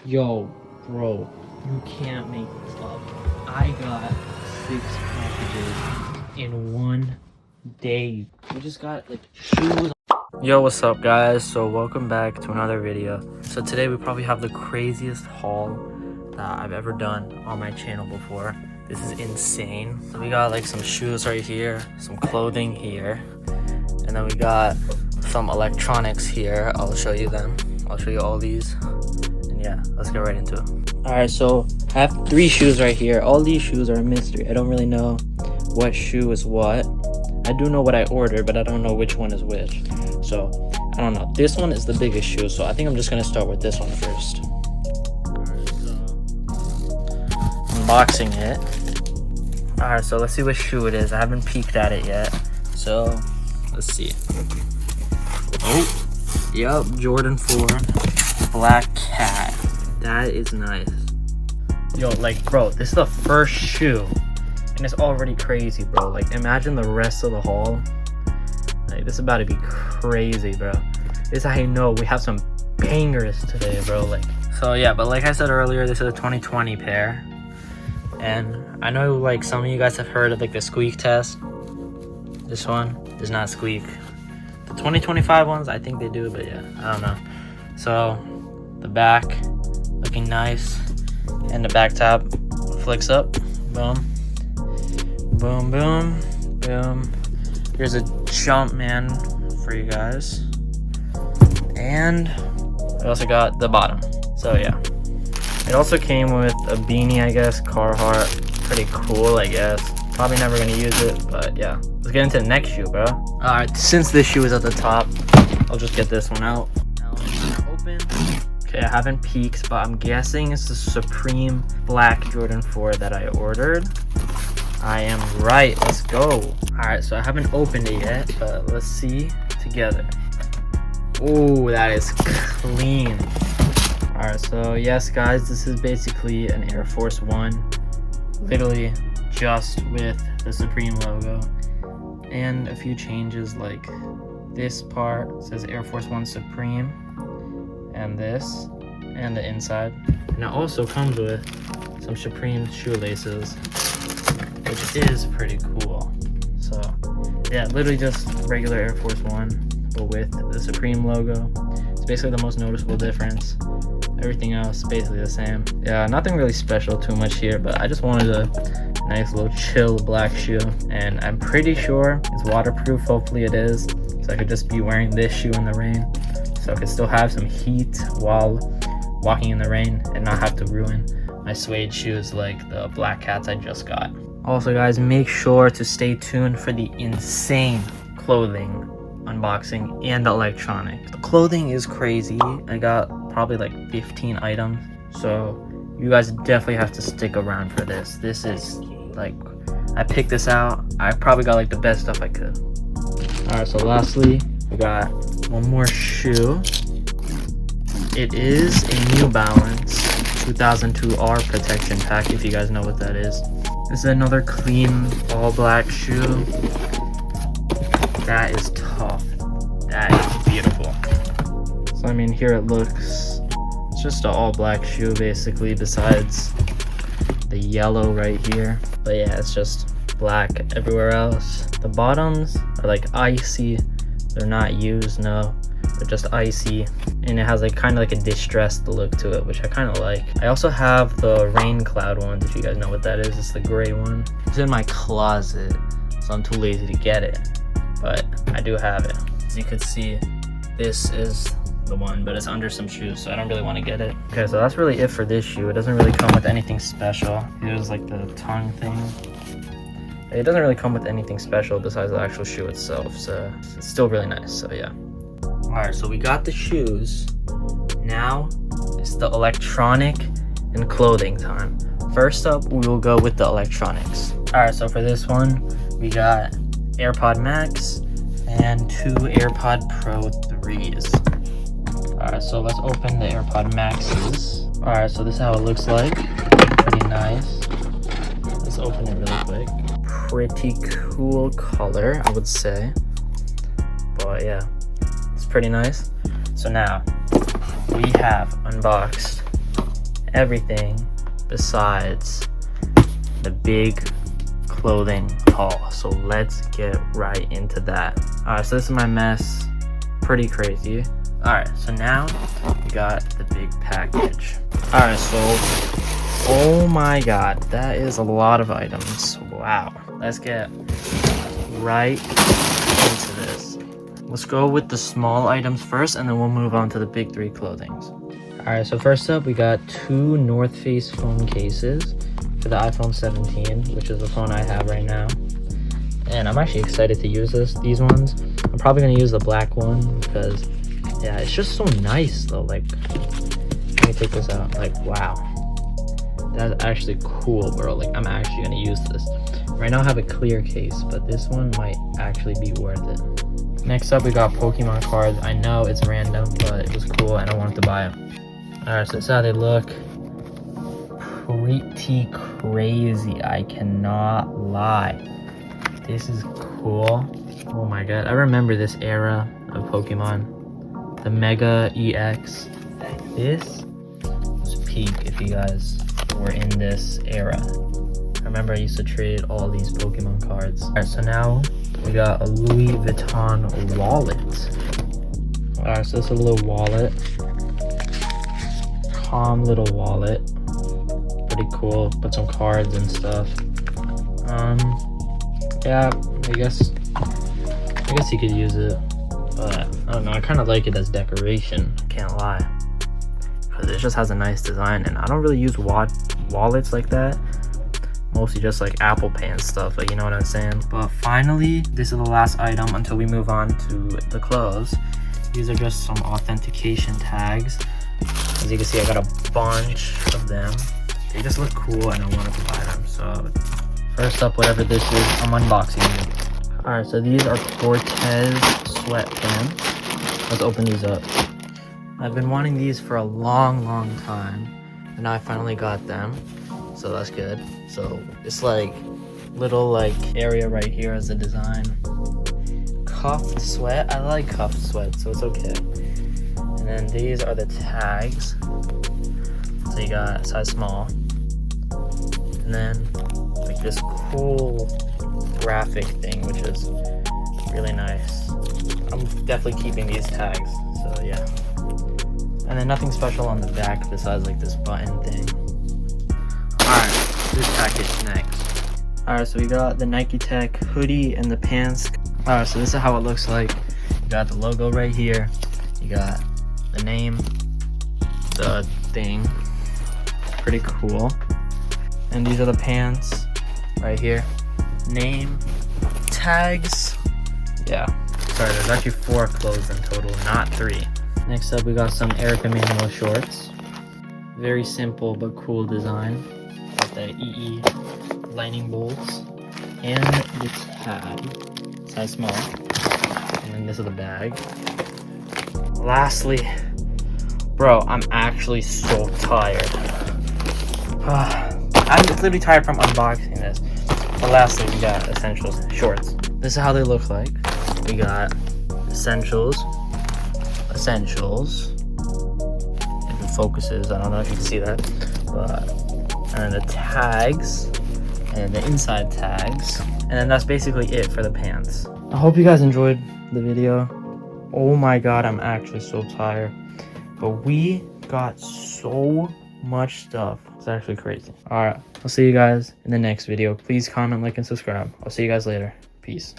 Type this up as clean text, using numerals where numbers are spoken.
Yo, bro, you can't make this up. I got 6 packages in one day. We just got like shoes. Yo, what's up guys? So welcome back to another video. So today we probably have the craziest haul that I've ever done on my channel before. This is insane. So we got like some shoes right here, some clothing here, and then we got some electronics here. I'll show you them. I'll show you all these. And yeah, let's get right into it. Alright, so I have 3 shoes right here. All these shoes are a mystery. I don't really know what shoe is what. I do know what I ordered, but I don't know which one is which. So I don't know. This one is the biggest shoe, so I think I'm just gonna start with this one first. Alright, so unboxing it. Alright, so let's see what shoe it is. I haven't peeked at it yet. So let's see. Oh, yep, Jordan 4 Black Cat. That is nice. Yo, like, bro, this is the first shoe, and it's already crazy, bro. Like, imagine the rest of the haul. Like, this is about to be crazy, bro. This is how you know we have some bangers today, bro. Like, so yeah, but like I said earlier, this is a 2020 pair, and I know like some of you guys have heard of like the squeak test. This one does not squeak. The 2025 ones, I think they do, but yeah, I don't know. So the back looking nice, and the back tab flicks up. Boom, boom, boom, boom. Here's a jump man for you guys, and we also got the bottom. So yeah, it also came with a beanie, I guess, Carhartt. Pretty cool, I guess. Probably never gonna use it, but yeah. Let's get into the next shoe, bro. Alright, since this shoe is at the top, I'll just get this one out. Now let's open. Okay, I haven't peeked, but I'm guessing it's the Supreme Black Jordan 4 that I ordered. I am right. Let's go. Alright, so I haven't opened it yet, but let's see together. Oh, that is clean. Alright, so yes, guys, this is basically an Air Force One. Literally just with the Supreme logo. And a few changes, like this part says Air Force One Supreme. And this. And the inside. And it also comes with some Supreme shoelaces, which is pretty cool. So yeah, literally just regular Air Force One, but with the Supreme logo. It's basically the most noticeable difference. Everything else basically the same. Yeah, nothing really special too much here, but I just wanted a nice little chill black shoe, and I'm pretty sure it's waterproof. Hopefully it is, so I could just be wearing this shoe in the rain, so I could still have some heat while walking in the rain and not have to ruin my suede shoes like the Black Cats I just got. Also guys, make sure to stay tuned for the insane clothing unboxing and the electronics. The clothing is crazy. I got probably like 15 items, so you guys definitely have to stick around for this. This is like, I picked this out. I probably got like the best stuff I could. Alright, so lastly, we got one more shoe. It is a New Balance 2002R protection pack, if you guys know what that is. This is another clean all black shoe. That is tough. That is beautiful. So I mean, here it looks, it's just an all black shoe basically, besides the yellow right here. But yeah, it's just black everywhere else. The bottoms are like icy. They're not used, no. They're just icy. And it has like kind of like a distressed look to it, which I kind of like. I also have the rain cloud ones, if you guys know what that is. It's the gray one. It's in my closet, so I'm too lazy to get it. But I do have it. As you could see, this is the one, but it's under some shoes, so I don't really want to get it. Okay, so that's really it for this shoe. It doesn't really come with anything special. Here's like the tongue thing. It doesn't really come with anything special besides the actual shoe itself, so it's still really nice. So yeah. Alright, so we got the shoes. Now it's the electronic and clothing time. First up, we will go with the electronics. Alright, so for this one, we got AirPod Max and 2 AirPod Pro 3s. Alright, so let's open the AirPod Maxes. Alright, so this is how it looks like. Pretty nice. Let's open it really quick. Pretty cool color, I would say. But yeah, it's pretty nice. So now we have unboxed everything besides the big clothing haul. So let's get right into that. All right, so this is my mess. Pretty crazy. All right, so now we got the big package. All right, so oh my god, that is a lot of items. Wow. Let's get right into this. Let's go with the small items first, and then we'll move on to the big three clothings. All right, so first up, we got two North Face phone cases for the iPhone 17, which is the phone I have right now. And I'm actually excited to use these ones. I'm probably gonna use the black one because, yeah, it's just so nice though. Like, let me take this out. Like, wow, that's actually cool, bro. Like, I'm actually gonna use this. Right now I have a clear case, but this one might actually be worth it. Next up, we got Pokemon cards. I know it's random, but it was cool and I wanted to buy it. All right, so this is how they look. Pretty crazy, I cannot lie. This is cool. Oh my god, I remember this era of Pokemon. The Mega EX. This was peak if you guys were in this era. I remember I used to trade all these Pokemon cards. Alright, so now we got a Louis Vuitton wallet. Alright, so this is a little wallet. Calm little wallet. Pretty cool. Put some cards and stuff. Yeah, I guess you could use it, but I don't know, I kind of like it as decoration, can't lie, because it just has a nice design, and I don't really use wallets like that, mostly just like Apple Pay and stuff, like, you know what I'm saying. But finally, this is the last item until we move on to the clothes. These are just some authentication tags. As you can see, I got a bunch of them. They just look cool and I wanted to buy them, so first up, whatever this is, I'm unboxing it. Alright, so these are Cortez sweatpants. Let's open these up. I've been wanting these for a long time, and now I finally got them, so that's good. So it's like little like area right here as a design. Cuffed sweat, I like cuffed sweat, so it's okay. And then these are the tags. So you got size small, and then like this cool graphic thing, which is really nice. I'm definitely keeping these tags, so yeah. And then nothing special on the back besides like this button thing. Alright, this package next. Alright, so we got the Nike Tech hoodie and the pants. Alright, so this is how it looks like. You got the logo right here. You got the name, the thing. Pretty cool. And these are the pants right here. Name, tags. Yeah, sorry, there's actually 4 clothes in total, not 3. Next up, we got some Eric Emanuel shorts. Very simple but cool design. Got the EE lightning bolts and the tag, size small. And then this is the bag. Lastly, bro, I'm actually so tired. I'm literally tired from unboxing this. But lastly, we got essentials shorts. This is how they look like. We got essentials. If it focuses, I don't know if you can see that. But, and then the tags, and the inside tags. And then that's basically it for the pants. I hope you guys enjoyed the video. Oh my god, I'm actually so tired. But we got so much stuff. It's actually crazy. Alright, I'll see you guys in the next video. Please comment, like, and subscribe. I'll see you guys later. Peace.